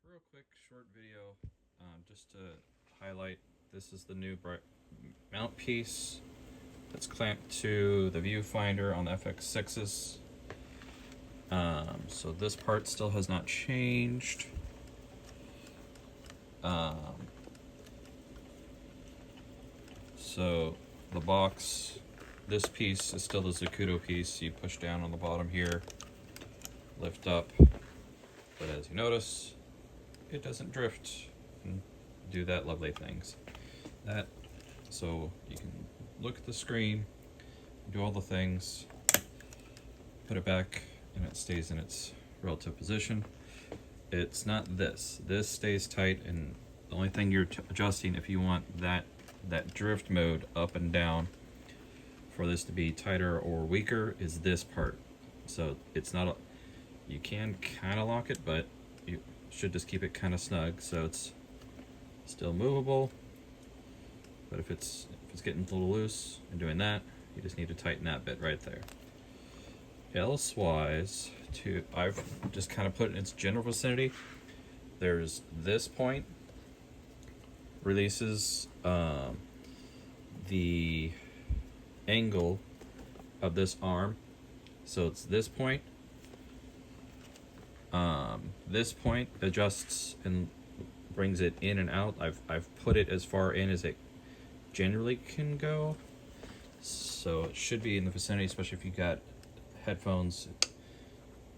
real quick short video just to highlight, this is the new mount piece that's clamped to the viewfinder on the FX6s. So this part still has not changed. So the box, this piece is still the Zacuto piece. You push down on the bottom here, lift up, but as you notice, it doesn't drift and do that lovely things. So you can look at the screen, do all the things, put it back, and it stays in its relative position. It's not this. This stays tight, and the only thing you're adjusting if you want that drift mode up and down for this to be tighter or weaker is this part. So it's not you can kind of lock it, but you should just keep it kind of snug so it's still movable. But if it's getting a little loose and doing that, you just need to tighten that bit right there. Elsewise, I've just kind of put it in its general vicinity. There's this point releases the angle of this arm, so it's this point. This point adjusts and brings it in and out. I've put it as far in as it generally can go, so it should be in the vicinity, especially if you got headphones,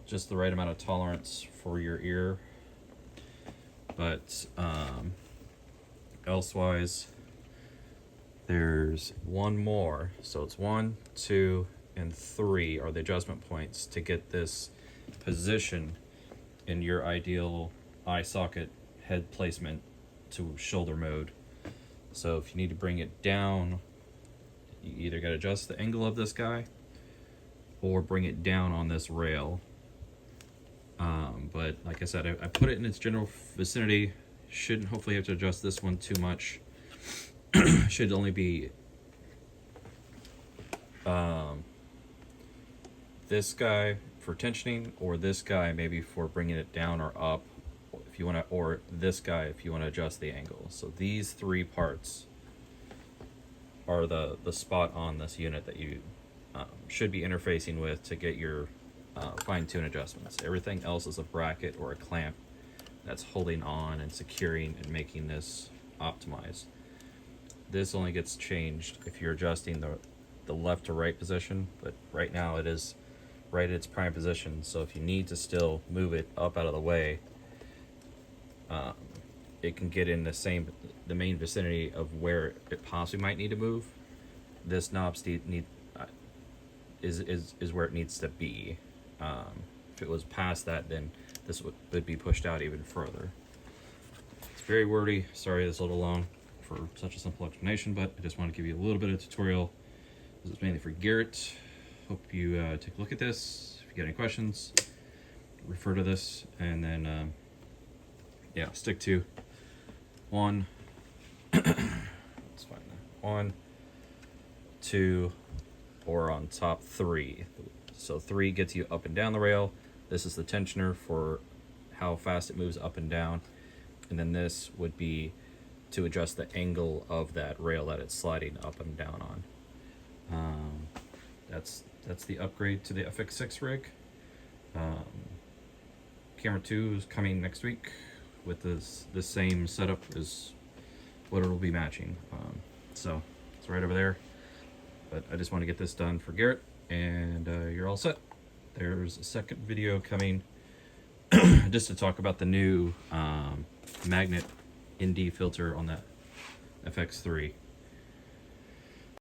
just the right amount of tolerance for your ear. But elsewise, there's one more, so it's 1, 2, and 3 are the adjustment points to get this position in your ideal eye socket head placement to shoulder mode. So if you need to bring it down, you either got to adjust the angle of this guy or bring it down on this rail. But like I said, I put it in its general vicinity. Shouldn't hopefully have to adjust this one too much. Should only be this guy for tensioning, or this guy maybe for bringing it down or up, if you want to, or this guy if you want to adjust the angle. So these three parts are the spot on this unit that you should be interfacing with to get your fine-tune adjustments. Everything else is a bracket or a clamp that's holding on and securing and making this optimized. This only gets changed if you're adjusting the left to right position, but right now it is right at its prime position. So if you need to still move it up out of the way, it can get in the main vicinity of where it possibly might need to move. This knob is where it needs to be. If it was past that, then this would be pushed out even further. It's very wordy. Sorry it's a little long for such a simple explanation, but I just want to give you a little bit of tutorial. This is mainly for Garrett. Hope you take a look at this. If you get any questions, refer to this, and then yeah, stick to 1, let's find that, 1, 2, or on top 3. So 3 gets you up and down the rail. This is the tensioner for how fast it moves up and down, and then this would be to adjust the angle of that rail that it's sliding up and down on. That's the upgrade to the FX6 rig. Camera 2 is coming next week with this same setup as what it will be matching. So it's right over there. But I just want to get this done for Garrett, and you're all set. There's a second video coming just to talk about the new magnet ND filter on that FX3.